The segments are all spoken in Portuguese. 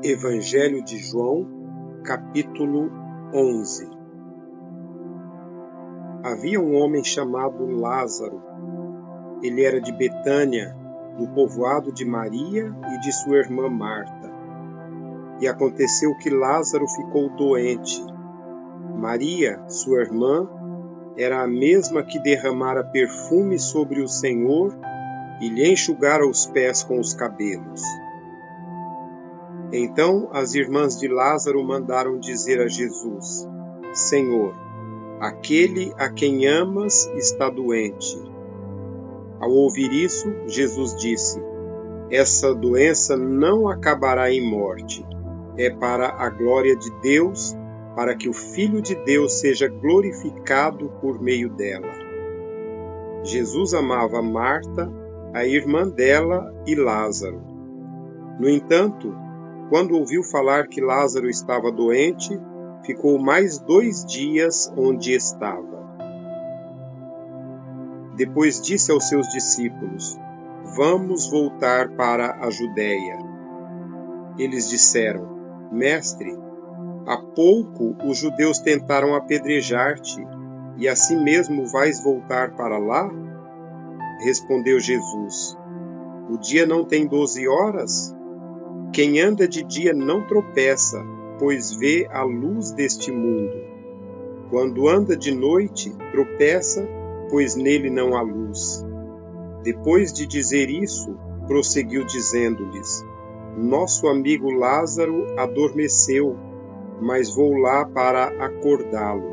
Evangelho de João, capítulo 11. Havia um homem chamado Lázaro. Ele era de Betânia, do povoado de Maria e de sua irmã Marta. E aconteceu que Lázaro ficou doente. Maria, sua irmã, era a mesma que derramara perfume sobre o Senhor e lhe enxugara os pés com os cabelos. Então as irmãs de Lázaro mandaram dizer a Jesus: Senhor, aquele a quem amas está doente. Ao ouvir isso, Jesus disse: Essa doença não acabará em morte. É para a glória de Deus, para que o Filho de Deus seja glorificado por meio dela. Jesus amava Marta, a irmã dela e Lázaro. No entanto, quando ouviu falar que Lázaro estava doente, ficou mais 2 dias onde estava. Depois disse aos seus discípulos: Vamos voltar para a Judéia. Eles disseram: Mestre, há pouco os judeus tentaram apedrejar-te, e assim mesmo vais voltar para lá? Respondeu Jesus: O dia não tem 12 horas? Quem anda de dia não tropeça, pois vê a luz deste mundo. Quando anda de noite, tropeça, pois nele não há luz. Depois de dizer isso, prosseguiu dizendo-lhes: Nosso amigo Lázaro adormeceu, mas vou lá para acordá-lo.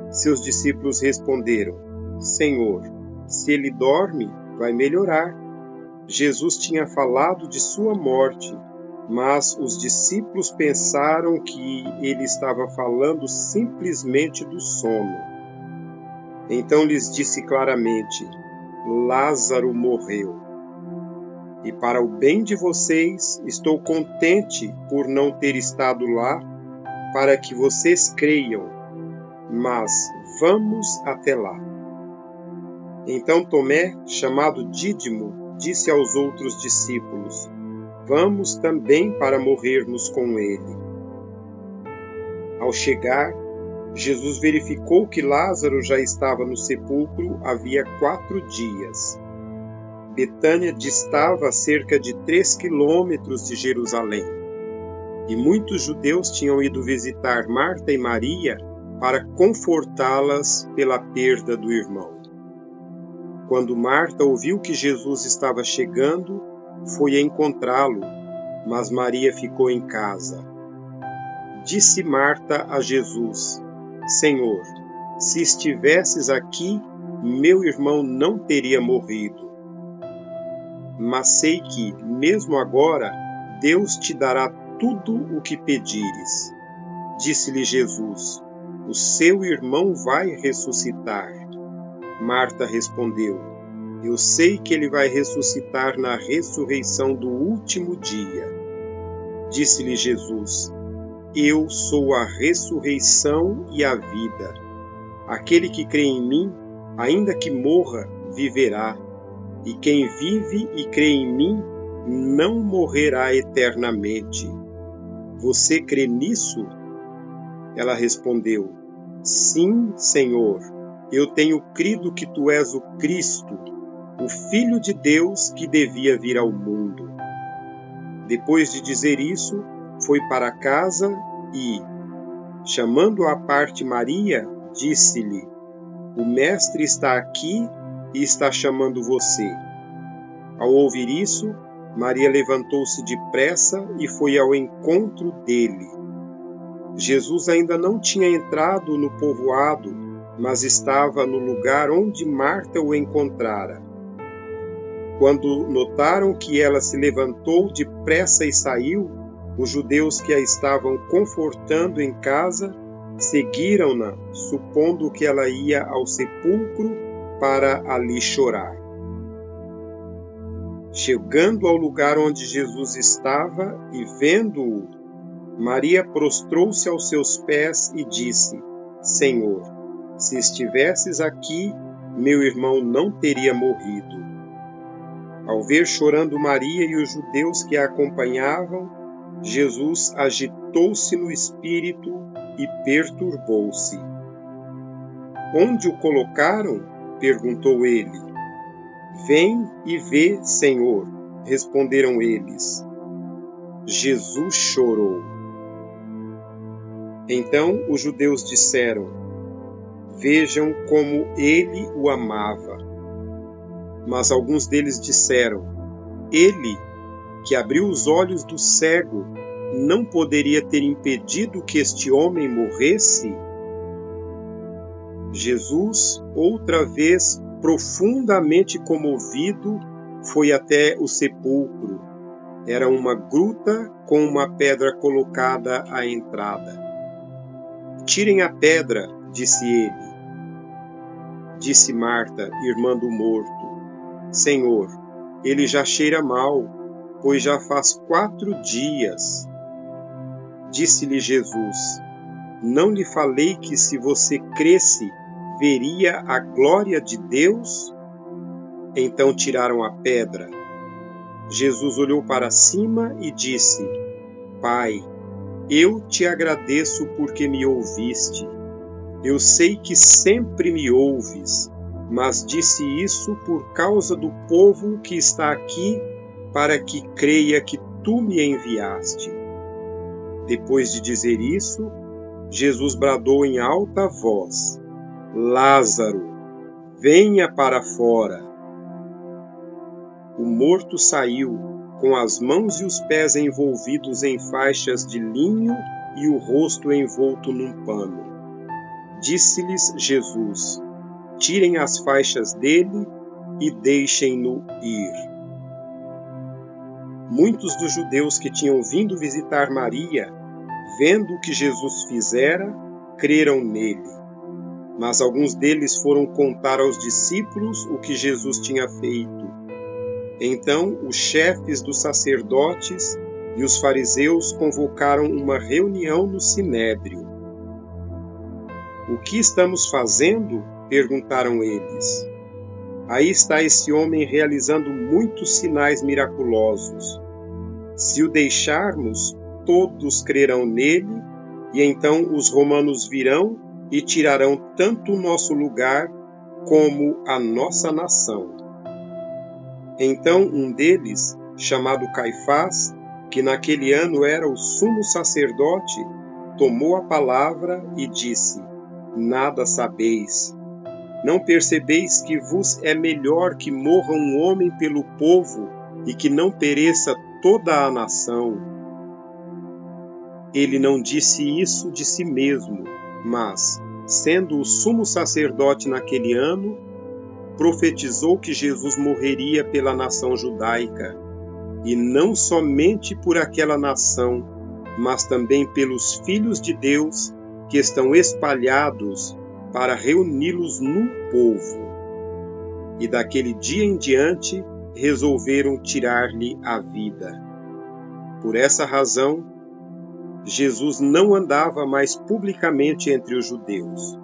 Seus discípulos responderam: Senhor, se ele dorme, vai melhorar. Jesus tinha falado de sua morte, mas os discípulos pensaram que ele estava falando simplesmente do sono. Então lhes disse claramente: Lázaro morreu. E para o bem de vocês, estou contente por não ter estado lá, para que vocês creiam. Mas vamos até lá. Então Tomé, chamado Dídimo, disse aos outros discípulos: Vamos também para morrermos com ele. Ao chegar, Jesus verificou que Lázaro já estava no sepulcro havia 4 dias. Betânia distava a cerca de 3 quilômetros de Jerusalém. E muitos judeus tinham ido visitar Marta e Maria para confortá-las pela perda do irmão. Quando Marta ouviu que Jesus estava chegando, foi encontrá-lo, mas Maria ficou em casa. Disse Marta a Jesus: Senhor, se estivesses aqui, meu irmão não teria morrido. Mas sei que, mesmo agora, Deus te dará tudo o que pedires. Disse-lhe Jesus: O seu irmão vai ressuscitar. Marta respondeu: Eu sei que ele vai ressuscitar na ressurreição do último dia. Disse-lhe Jesus: Eu sou a ressurreição e a vida. Aquele que crê em mim, ainda que morra, viverá. E quem vive e crê em mim, não morrerá eternamente. Você crê nisso? Ela respondeu: Sim, Senhor. Eu tenho crido que tu és o Cristo, o Filho de Deus que devia vir ao mundo. Depois de dizer isso, foi para casa e, chamando à parte Maria, disse-lhe: O Mestre está aqui e está chamando você. Ao ouvir isso, Maria levantou-se depressa e foi ao encontro dele. Jesus ainda não tinha entrado no povoado, mas estava no lugar onde Marta o encontrara. Quando notaram que ela se levantou depressa e saiu, os judeus que a estavam confortando em casa seguiram-na, supondo que ela ia ao sepulcro para ali chorar. Chegando ao lugar onde Jesus estava e vendo-o, Maria prostrou-se aos seus pés e disse: Senhor, se estivesses aqui, meu irmão não teria morrido. Ao ver chorando Maria e os judeus que a acompanhavam, Jesus agitou-se no espírito e perturbou-se. Onde o colocaram? Perguntou ele. Vem e vê, Senhor, responderam eles. Jesus chorou. Então os judeus disseram: Vejam como ele o amava. Mas alguns deles disseram: Ele, que abriu os olhos do cego, não poderia ter impedido que este homem morresse? Jesus, outra vez profundamente comovido, foi até o sepulcro. Era uma gruta com uma pedra colocada à entrada. Tirem a pedra, disse ele. Disse Marta, irmã do morto: Senhor, ele já cheira mal, pois já faz 4 dias. Disse-lhe Jesus: Não lhe falei que se você cresce, veria a glória de Deus? Então tiraram a pedra. Jesus olhou para cima e disse: Pai, eu te agradeço porque me ouviste. Eu sei que sempre me ouves, mas disse isso por causa do povo que está aqui, para que creia que tu me enviaste. Depois de dizer isso, Jesus bradou em alta voz: Lázaro, venha para fora. O morto saiu, com as mãos e os pés envolvidos em faixas de linho e o rosto envolto num pano. Disse-lhes Jesus: Tirem as faixas dele e deixem-no ir. Muitos dos judeus que tinham vindo visitar Maria, vendo o que Jesus fizera, creram nele. Mas alguns deles foram contar aos discípulos o que Jesus tinha feito. Então os chefes dos sacerdotes e os fariseus convocaram uma reunião no Sinédrio. O que estamos fazendo? Perguntaram eles. Aí está esse homem realizando muitos sinais miraculosos. Se o deixarmos, todos crerão nele, e então os romanos virão e tirarão tanto o nosso lugar como a nossa nação. Então um deles, chamado Caifás, que naquele ano era o sumo sacerdote, tomou a palavra e disse: Nada sabeis. Não percebeis que vos é melhor que morra um homem pelo povo e que não pereça toda a nação? Ele não disse isso de si mesmo, mas, sendo o sumo sacerdote naquele ano, profetizou que Jesus morreria pela nação judaica, e não somente por aquela nação, mas também pelos filhos de Deus que estão espalhados, para reuni-los num povo. E daquele dia em diante resolveram tirar-lhe a vida. Por essa razão, Jesus não andava mais publicamente entre os judeus.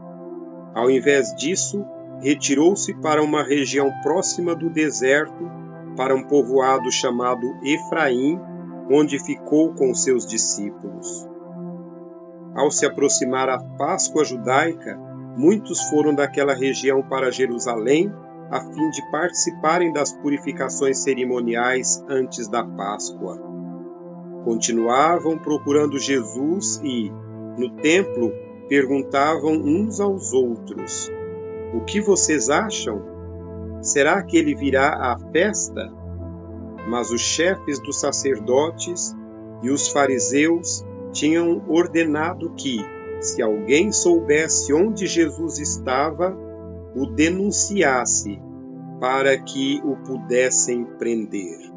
Ao invés disso, retirou-se para uma região próxima do deserto, para um povoado chamado Efraim, onde ficou com seus discípulos. Ao se aproximar a Páscoa judaica, muitos foram daquela região para Jerusalém, a fim de participarem das purificações cerimoniais antes da Páscoa. Continuavam procurando Jesus e, no templo, perguntavam uns aos outros: O que vocês acham? Será que ele virá à festa? Mas os chefes dos sacerdotes e os fariseus tinham ordenado que, se alguém soubesse onde Jesus estava, o denunciasse, para que o pudessem prender.